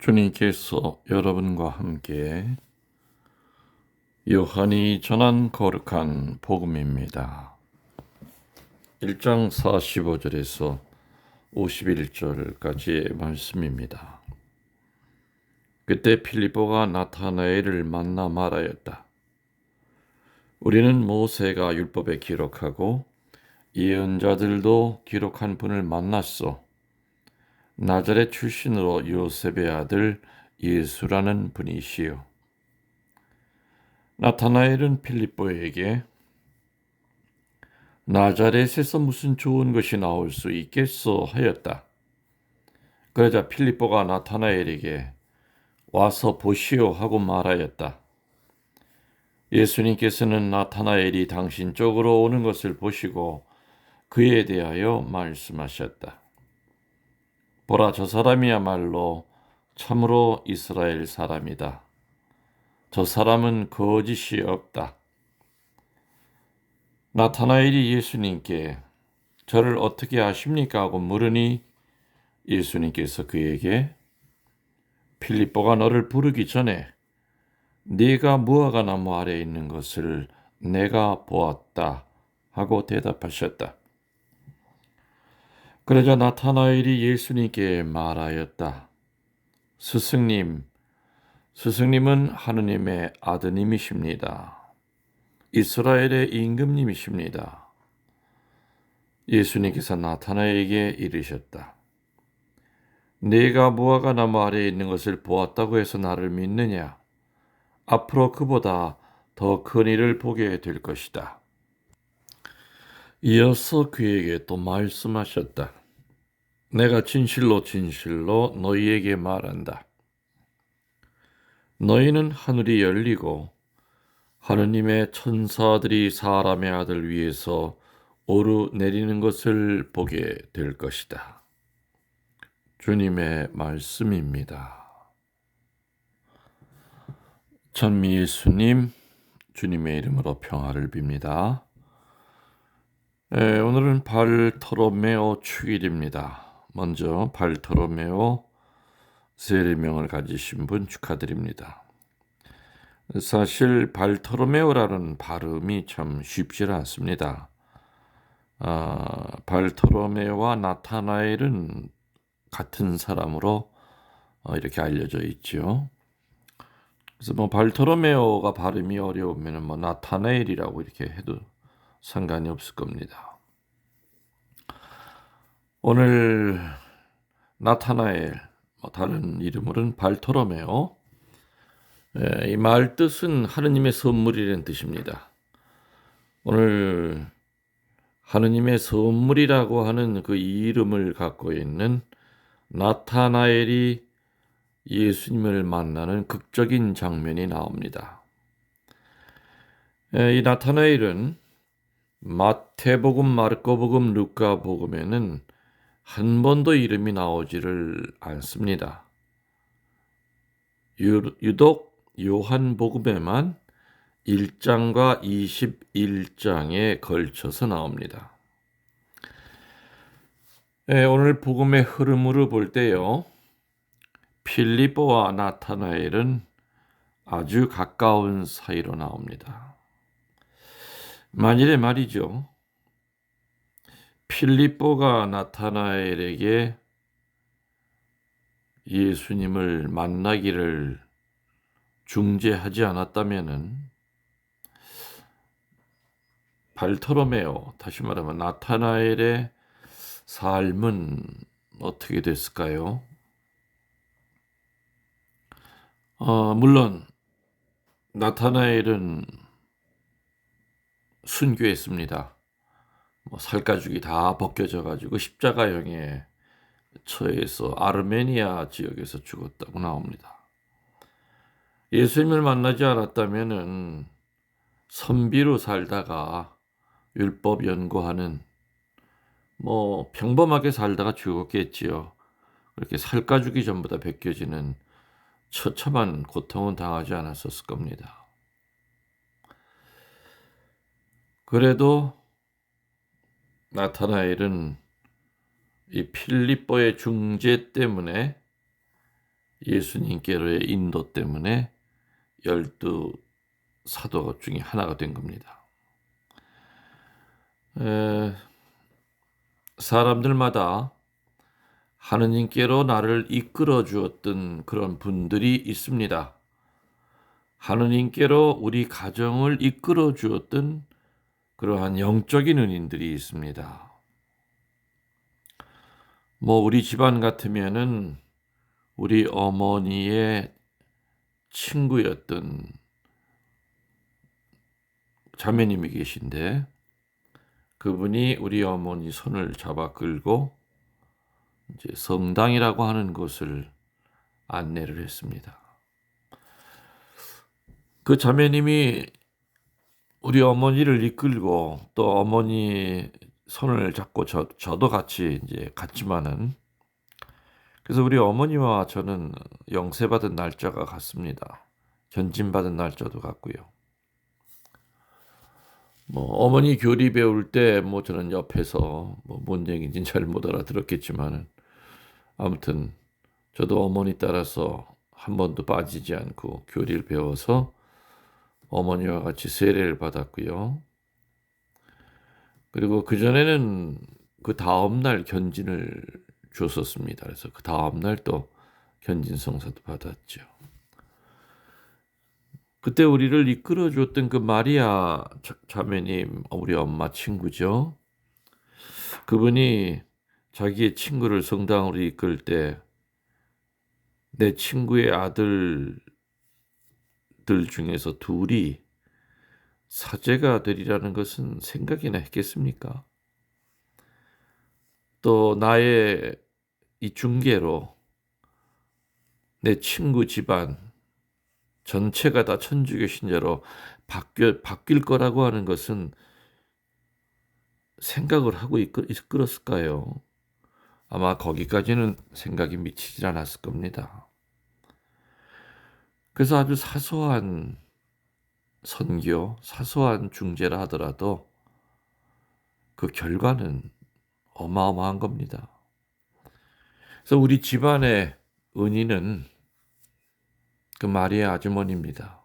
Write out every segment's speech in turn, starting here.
주님께서 여러분과 함께 요한이 전한 거룩한 복음입니다. 1장 45절에서 51절까지의 말씀입니다. 그때 필리포가 나타나엘을 만나 말하였다. 우리는 모세가 율법에 기록하고 예언자들도 기록한 분을 만났소. 나자렛 출신으로 요셉의 아들 예수라는 분이시요. 나타나엘은 필리포에게 나자렛에서 무슨 좋은 것이 나올 수 있겠소 하였다. 그러자 필리포가 나타나엘에게 와서 보시오 하고 말하였다. 예수님께서는 나타나엘이 당신 쪽으로 오는 것을 보시고 그에 대하여 말씀하셨다. 보라, 저 사람이야말로 참으로 이스라엘 사람이다. 저 사람은 거짓이 없다. 나타나엘이 예수님께 저를 어떻게 아십니까? 하고 물으니 예수님께서 그에게 필리포가 너를 부르기 전에 네가 무화과 나무 아래에 있는 것을 내가 보았다 하고 대답하셨다. 그러자 나타나엘이 예수님께 말하였다. 스승님은 하느님의 아드님이십니다. 이스라엘의 임금님이십니다. 예수님께서 나타나엘에게 이르셨다. 네가 무화과 나무 아래에 있는 것을 보았다고 해서 나를 믿느냐? 앞으로 그보다 더 큰 일을 보게 될 것이다. 이어서 그에게 또 말씀하셨다. 내가 진실로 너희에게 말한다. 너희는 하늘이 열리고 하느님의 천사들이 사람의 아들 위에서 오르내리는 것을 보게 될 것이다. 주님의 말씀입니다. 전미 예수님, 주님의 이름으로 평화를 빕니다. 오늘은 발토로메오 축일입니다. 먼저 발토로메오 세례명을 가지신 분 축하드립니다. 사실 발토로메오라는 발음이 참 쉽지 않습니다. 발토로메오와 나타나엘은 같은 사람으로 이렇게 알려져 있죠. 그래서 발토로메오가 발음이 어려우면 나타나엘이라고 이렇게 해도 상관이 없을 겁니다. 오늘 나타나엘, 다른 이름으로는 발토로메오, 이 말 뜻은 하느님의 선물이라는 뜻입니다. 오늘 하느님의 선물이라고 하는 그 이름을 갖고 있는 나타나엘이 예수님을 만나는 극적인 장면이 나옵니다. 이 나타나엘은 마태복음, 마르코복음, 루카복음에는 한 번도 이름이 나오지를 않습니다. 유독 요한복음에만 1장과 21장에 걸쳐서 나옵니다. 오늘 복음의 흐름으로 볼 때요, 필리포와 나타나엘은 아주 가까운 사이로 나옵니다. 만일에 말이죠, 필리포가 나타나엘에게 예수님을 만나기를 중재하지 않았다면은 발토로메오, 다시 말하면 나타나엘의 삶은 어떻게 됐을까요? 물론 나타나엘은 순교했습니다. 살가죽이 다 벗겨져 가지고 십자가형에 처해서 아르메니아 지역에서 죽었다고 나옵니다. 예수님을 만나지 않았다면은 선비로 살다가 율법 연구하는 평범하게 살다가 죽었겠지요. 그렇게 살가죽이 전부 다 벗겨지는 처참한 고통은 당하지 않았었을 겁니다. 그래도 나타나엘은 이 필리포의 중재 때문에 예수님께로의 인도 때문에 12사도 중에 하나가 된 겁니다. 사람들마다 하느님께로 나를 이끌어 주었던 그런 분들이 있습니다. 하느님께로 우리 가정을 이끌어 주었던 그러한 영적인 은인들이 있습니다. 우리 집안 같으면은 우리 어머니의 친구였던 자매님이 계신데, 그분이 우리 어머니 손을 잡아 끌고 이제 성당이라고 하는 곳을 안내를 했습니다. 그 자매님이 우리 어머니를 이끌고 또 어머니 손을 잡고 저도 같이 이제 갔지만은, 그래서 우리 어머니와 저는 영세받은 날짜가 같습니다. 견진받은 날짜도 같고요. 어머니 교리 배울 때 저는 옆에서 뭔 얘기인지는 잘 못 알아들었겠지만은, 아무튼 저도 어머니 따라서 한 번도 빠지지 않고 교리를 배워서 어머니와 같이 세례를 받았고요. 그리고 그전에는 그 다음날 견진을 줬었습니다. 그래서 그 다음날 또 견진 성사도 받았죠. 그때 우리를 이끌어 줬던 그 마리아 자매님, 우리 엄마 친구죠. 그분이 자기의 친구를 성당으로 이끌 때 내 친구의 아들들 중에서 둘이 사제가 되리라는 것은 생각이나 했겠습니까? 또 나의 이 중계로 내 친구 집안 전체가 다 천주교 신자로 바뀔 거라고 하는 것은 생각을 하고 이끌었을까요? 아마 거기까지는 생각이 미치지 않았을 겁니다. 그래서 아주 사소한 선교, 사소한 중재라 하더라도 그 결과는 어마어마한 겁니다. 그래서 우리 집안의 은인은 그 마리아 아주머니입니다.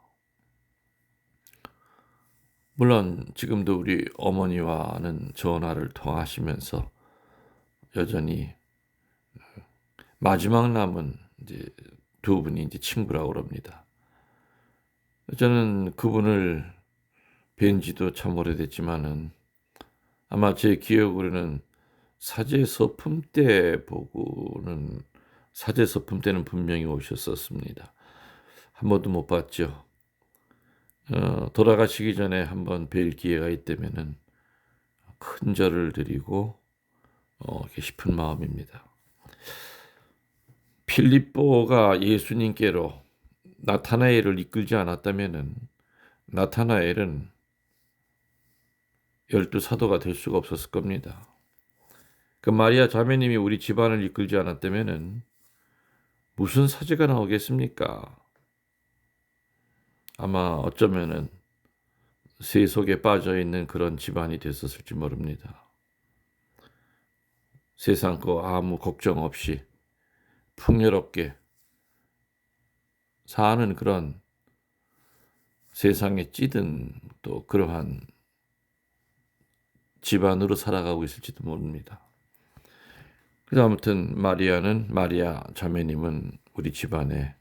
물론 지금도 우리 어머니와는 전화를 통하시면서 여전히 마지막 남은 이제 두 분이 이제 친구라고 그럽니다. 저는 그분을 뵌 지도 참 오래됐지만은 아마 제 기억으로는 사제 서품 때 보고는, 사제 서품 때는 분명히 오셨었습니다. 한 번도 못 봤죠. 돌아가시기 전에 한번 뵐 기회가 있다면은 큰 절을 드리고 싶은 마음입니다. 필립보가 예수님께로 나타나엘을 이끌지 않았다면은 나타나엘은 12사도가 될 수가 없었을 겁니다. 그 마리아 자매님이 우리 집안을 이끌지 않았다면은 무슨 사제가 나오겠습니까? 아마 어쩌면은 세속에 빠져 있는 그런 집안이 됐었을지 모릅니다. 세상 거 아무 걱정 없이 풍요롭게 사는 그런 세상에 찌든 또 그러한 집안으로 살아가고 있을지도 모릅니다. 그래서 아무튼 마리아 자매님은 우리 집안에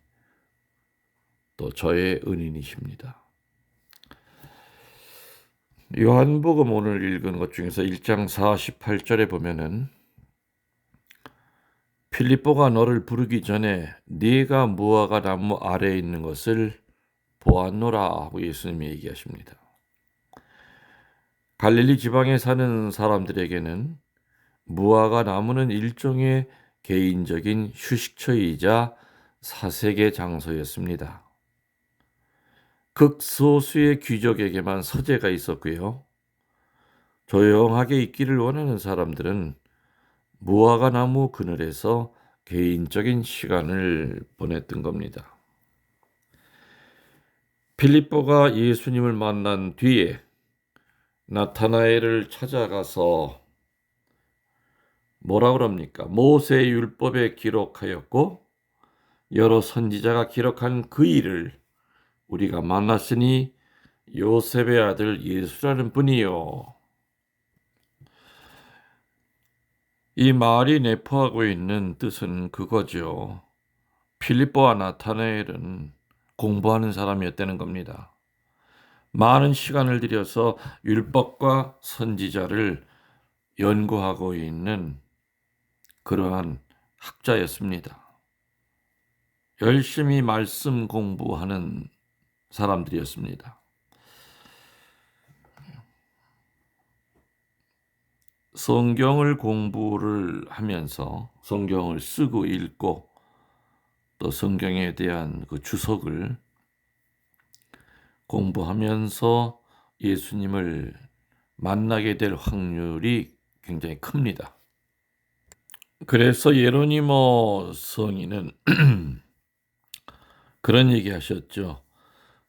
또 저의 은인이십니다. 요한복음 오늘 읽은 것 중에서 1장 48절에 보면은 필립보가 너를 부르기 전에 네가 무화과 나무 아래에 있는 것을 보았노라 하고 예수님이 얘기하십니다. 갈릴리 지방에 사는 사람들에게는 무화과 나무는 일종의 개인적인 휴식처이자 사색의 장소였습니다. 극소수의 귀족에게만 서재가 있었고요. 조용하게 있기를 원하는 사람들은 무화과 나무 그늘에서 개인적인 시간을 보냈던 겁니다. 필립보가 예수님을 만난 뒤에 나타나엘을 찾아가서 뭐라 그럽니까? 모세 율법에 기록하였고 여러 선지자가 기록한 그 일을 우리가 만났으니 요셉의 아들 예수라는 분이요. 이 말이 내포하고 있는 뜻은 그거죠. 필립보와 나타나엘은 공부하는 사람이었다는 겁니다. 많은 시간을 들여서 율법과 선지자를 연구하고 있는 그러한 학자였습니다. 열심히 말씀 공부하는 사람들이었습니다. 성경을 공부를 하면서 성경을 쓰고 읽고 또 성경에 대한 그 주석을 공부하면서 예수님을 만나게 될 확률이 굉장히 큽니다. 그래서 예로니모 성인은 그런 얘기 하셨죠.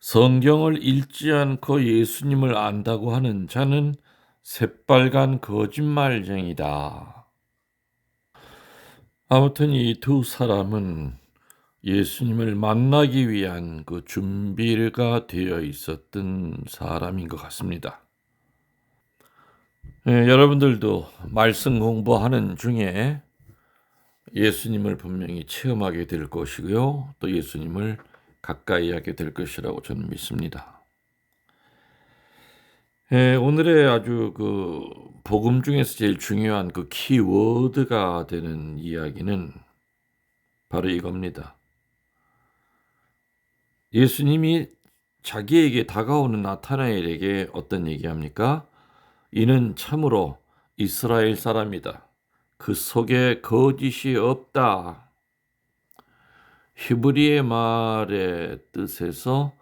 성경을 읽지 않고 예수님을 안다고 하는 자는 새빨간 거짓말쟁이다. 아무튼 이 두 사람은 예수님을 만나기 위한 그 준비가 되어 있었던 사람인 것 같습니다. 여러분들도 말씀 공부하는 중에 예수님을 분명히 체험하게 될 것이고요. 또 예수님을 가까이 하게 될 것이라고 저는 믿습니다. 오늘의 아주 그 복음 중에서 제일 중요한 그 키워드가 되는 이야기는 바로 이겁니다. 예수님이 자기에게 다가오는 나타나엘에게 어떤 얘기합니까? 이는 참으로 이스라엘 사람이다. 그 속에 거짓이 없다. 히브리의 말의 뜻에서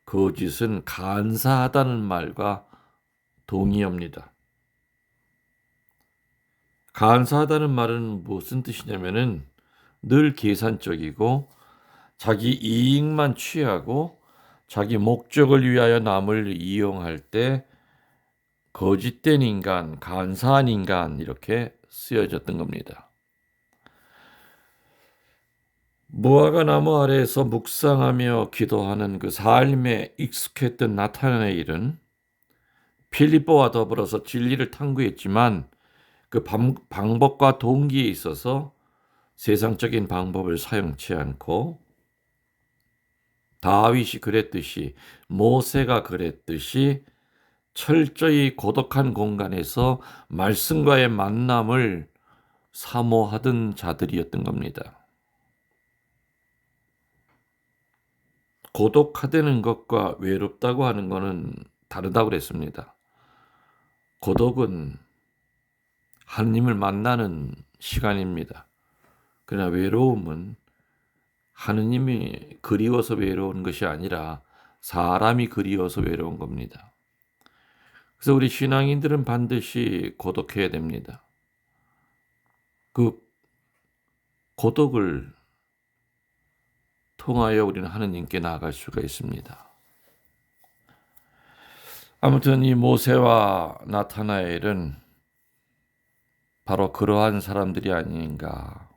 거짓은 간사하다는 말과 동의합니다. 간사하다는 말은 무슨 뜻이냐면은 늘 계산적이고 자기 이익만 취하고 자기 목적을 위하여 남을 이용할 때 거짓된 인간, 간사한 인간 이렇게 쓰여졌던 겁니다. 무화과 나무 아래에서 묵상하며 기도하는 그 삶에 익숙했던 나타나엘은 필립보와 더불어서 진리를 탐구했지만 그 방법과 동기에 있어서 세상적인 방법을 사용치 않고 다윗이 그랬듯이 모세가 그랬듯이 철저히 고독한 공간에서 말씀과의 만남을 사모하던 자들이었던 겁니다. 고독하다는 것과 외롭다고 하는 것은 다르다고 그랬습니다. 고독은 하느님을 만나는 시간입니다. 그러나 외로움은 하느님이 그리워서 외로운 것이 아니라 사람이 그리워서 외로운 겁니다. 그래서 우리 신앙인들은 반드시 고독해야 됩니다. 그 고독을 통하여 우리는 하느님께 나아갈 수가 있습니다. 아무튼 이 모세와 나타나엘은 바로 그러한 사람들이 아닌가.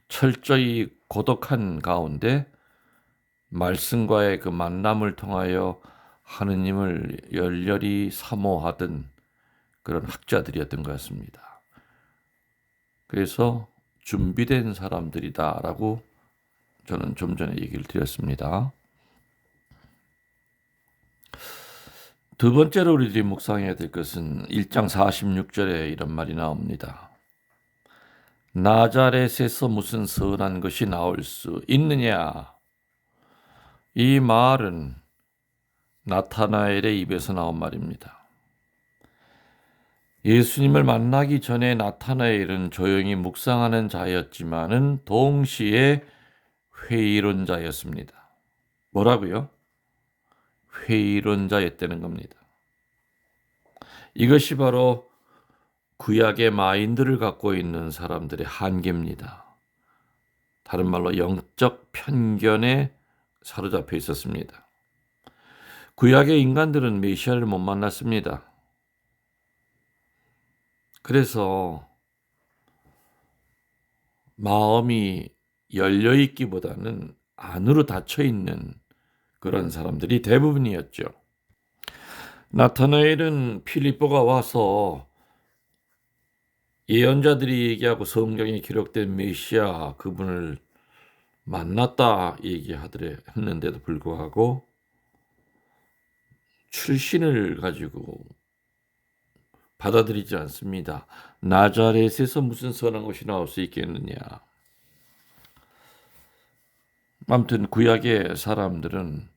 철저히 고독한 가운데 말씀과의 그 만남을 통하여 하느님을 열렬히 사모하던 그런 학자들이었던 것 같습니다. 그래서 준비된 사람들이다라고 저는 좀 전에 얘기를 드렸습니다. 두 번째로 우리들이 묵상해야 될 것은 1장 46절에 이런 말이 나옵니다. 나자렛에서 무슨 선한 것이 나올 수 있느냐? 이 말은 나타나엘의 입에서 나온 말입니다. 예수님을 만나기 전에 나타나엘은 조용히 묵상하는 자였지만은 동시에 회의론자였습니다. 뭐라고요? 회의론자였다는 겁니다. 이것이 바로 구약의 마인드를 갖고 있는 사람들의 한계입니다. 다른 말로 영적 편견에 사로잡혀 있었습니다. 구약의 인간들은 메시아를 못 만났습니다. 그래서 마음이 열려 있기보다는 안으로 닫혀 있는 그런 사람들이 대부분이었죠. 나타나엘은 필리포가 와서 예언자들이 얘기하고 성경에 기록된 메시아 그분을 만났다 했는데도 불구하고 출신을 가지고 받아들이지 않습니다. 나자렛에서 무슨 선한 것이 나올 수 있겠느냐. 아무튼 구약의 사람들은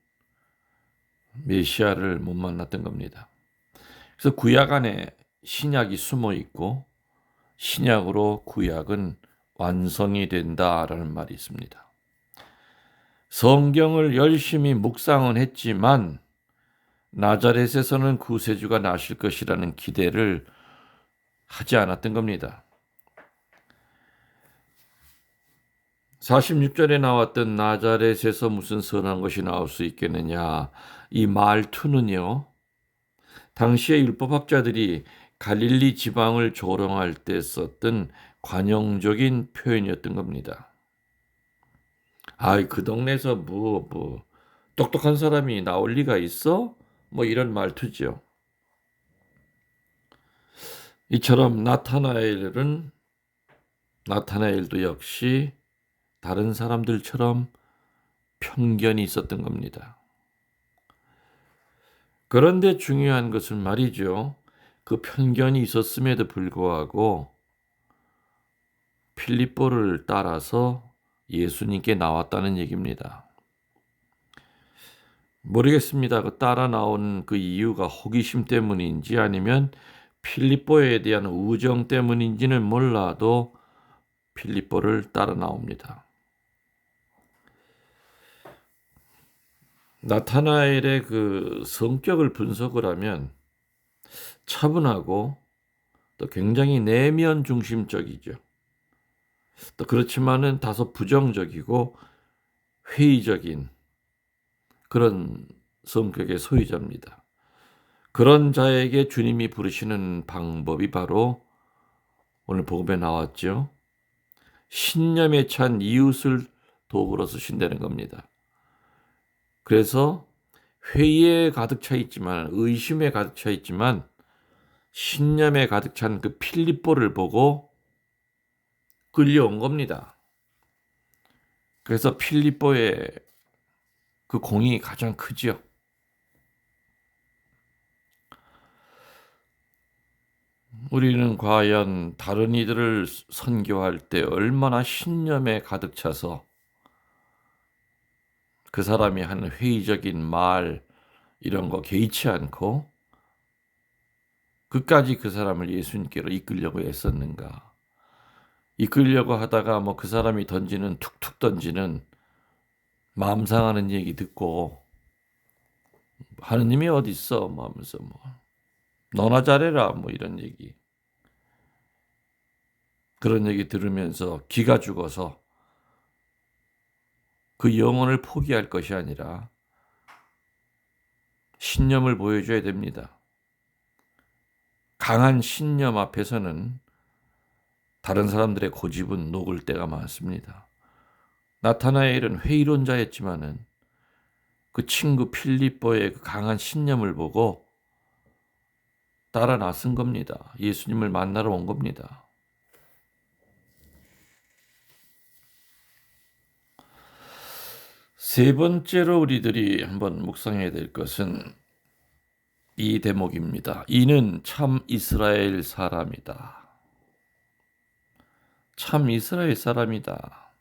메시아를 못 만났던 겁니다. 그래서 구약 안에 신약이 숨어 있고 신약으로 구약은 완성이 된다라는 말이 있습니다. 성경을 열심히 묵상은 했지만 나자렛에서는 구세주가 나실 것이라는 기대를 하지 않았던 겁니다. 46절에 나왔던 나자렛에서 무슨 선한 것이 나올 수 있겠느냐. 이 말투는요. 당시의 율법학자들이 갈릴리 지방을 조롱할 때 썼던 관용적인 표현이었던 겁니다. 그 동네에서 똑똑한 사람이 나올 리가 있어? 이런 말투죠. 이처럼 나타나엘도 역시 다른 사람들처럼 편견이 있었던 겁니다. 그런데 중요한 것은 말이죠. 그 편견이 있었음에도 불구하고 필립보를 따라서 예수님께 나왔다는 얘기입니다. 모르겠습니다. 그 따라 나온 그 이유가 호기심 때문인지 아니면 필립보에 대한 우정 때문인지는 몰라도 필립보를 따라 나옵니다. 나타나엘의 그 성격을 분석을 하면 차분하고 또 굉장히 내면 중심적이죠. 또 그렇지만은 다소 부정적이고 회의적인 그런 성격의 소유자입니다. 그런 자에게 주님이 부르시는 방법이 바로 오늘 복음에 나왔죠. 신념에 찬 이웃을 도구로 쓰신다는 겁니다. 그래서 회의에 가득 차 있지만 의심에 가득 차 있지만 신념에 가득 찬 그 필립보를 보고 끌려온 겁니다. 그래서 필립보의 그 공이 가장 크죠. 우리는 과연 다른 이들을 선교할 때 얼마나 신념에 가득 차서 그 사람이 하는 회의적인 말 이런 거 개의치 않고 끝까지 그 사람을 예수님께로 이끌려고 애썼는가. 이끌려고 하다가 그 사람이 툭툭 던지는 마음 상하는 얘기 듣고 하느님이 어디 있어 하면서 너나 잘해라 이런 얘기. 그런 얘기 들으면서 기가 죽어서 그 영혼을 포기할 것이 아니라 신념을 보여줘야 됩니다. 강한 신념 앞에서는 다른 사람들의 고집은 녹을 때가 많습니다. 나타나엘은 회의론자였지만은 그 친구 필립보의 그 강한 신념을 보고 따라 나선 겁니다. 예수님을 만나러 온 겁니다. 세 번째로 우리들이 한번 묵상해야 될 것은 이 대목입니다. 이는 참 이스라엘 사람이다. 참 이스라엘 사람이다.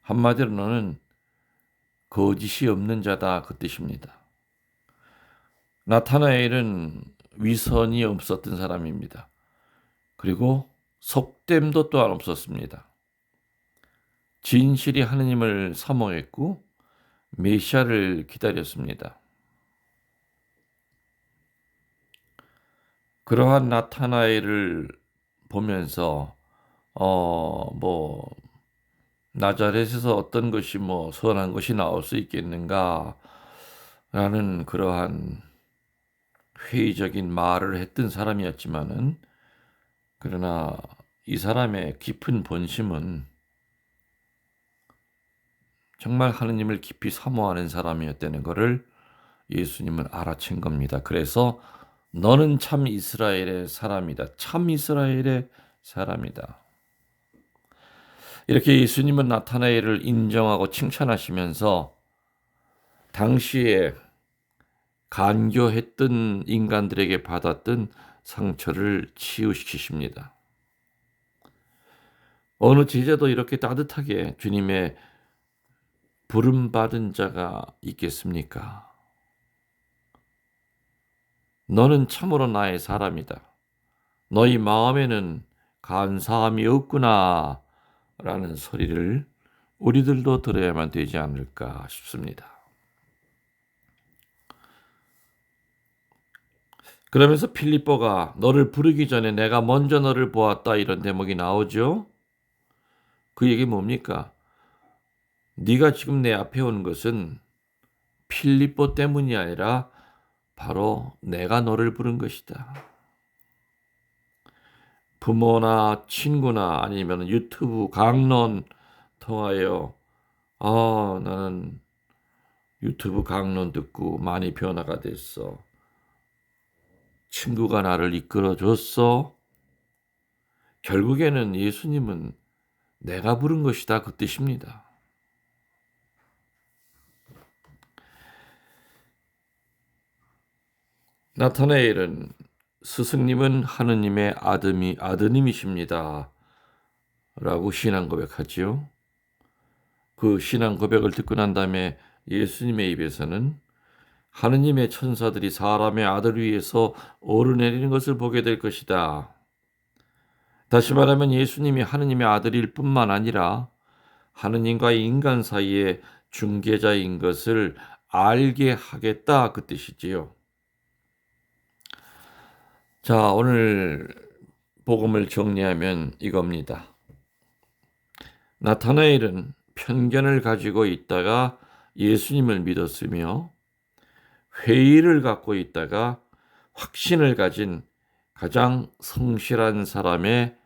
한마디로는 거짓이 없는 자다 그 뜻입니다. 나타나엘은 위선이 없었던 사람입니다. 그리고 속됨도 또한 없었습니다. 진실이 하느님을 사모했고 메시아를 기다렸습니다. 그러한 나타나엘을 보면서 나자렛에서 어떤 것이 선한 것이 나올 수 있겠는가 라는 그러한 회의적인 말을 했던 사람이었지만은 그러나 이 사람의 깊은 본심은 정말 하느님을 깊이 사모하는 사람이었다는 것을 예수님은 알아챈 겁니다. 그래서 너는 참 이스라엘의 사람이다. 참 이스라엘의 사람이다. 이렇게 예수님은 나타나엘을 인정하고 칭찬하시면서 당시에 간교했던 인간들에게 받았던 상처를 치유시키십니다. 어느 제자도 이렇게 따뜻하게 주님의 부름받은 자가 있겠습니까? 너는 참으로 나의 사람이다. 너희 마음에는 간사함이 없구나 라는 소리를 우리들도 들어야만 되지 않을까 싶습니다. 그러면서 필립보가 너를 부르기 전에 내가 먼저 너를 보았다 이런 대목이 나오죠. 그 얘기 뭡니까? 네가 지금 내 앞에 온 것은 필립보 때문이 아니라 바로 내가 너를 부른 것이다. 부모나 친구나 아니면 유튜브 강론 통하여 나는 유튜브 강론 듣고 많이 변화가 됐어. 친구가 나를 이끌어줬어. 결국에는 예수님은 내가 부른 것이다 그 뜻입니다. 나타나엘은 스승님은 하느님의 아드님이십니다 라고 신앙 고백하지요. 그 신앙 고백을 듣고 난 다음에 예수님의 입에서는 하느님의 천사들이 사람의 아들 위에서 오르내리는 것을 보게 될 것이다. 다시 말하면 예수님이 하느님의 아들일 뿐만 아니라 하느님과 인간 사이의 중개자인 것을 알게 하겠다 그 뜻이지요. 자, 오늘 복음을 정리하면 이겁니다. 나타나엘은 편견을 가지고 있다가 예수님을 믿었으며 회의를 갖고 있다가 확신을 가진 가장 성실한 사람의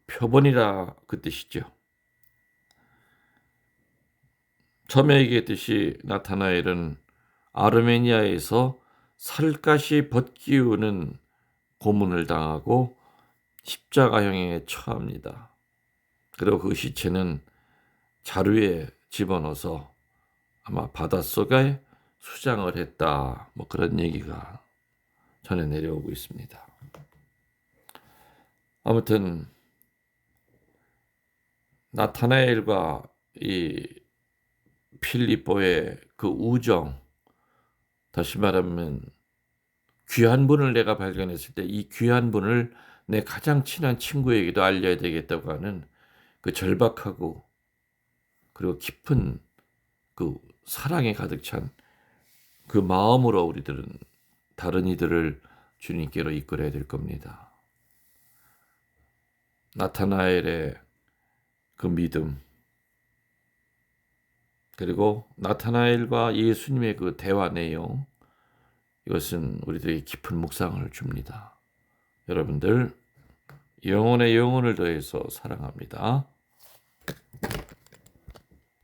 표본이라 그 뜻이죠. 처음에 얘기했듯이 나타나엘은 아르메니아에서 살갗이 벗기우는 고문을 당하고 십자가형에 처합니다. 그리고 그 시체는 자루에 집어넣어서 아마 바닷속에 수장을 했다. 그런 얘기가 전해 내려오고 있습니다. 아무튼 나타나엘과 이 필립보의 그 우정, 다시 말하면 귀한 분을 내가 발견했을 때 이 귀한 분을 내 가장 친한 친구에게도 알려야 되겠다고 하는 그 절박하고 그리고 깊은 그 사랑에 가득 찬 그 마음으로 우리들은 다른 이들을 주님께로 이끌어야 될 겁니다. 나타나엘의 그 믿음, 그리고 나타나엘과 예수님의 그 대화 내용, 이것은 우리들에게 깊은 묵상을 줍니다. 여러분들 영혼에 영혼을 더해서 사랑합니다.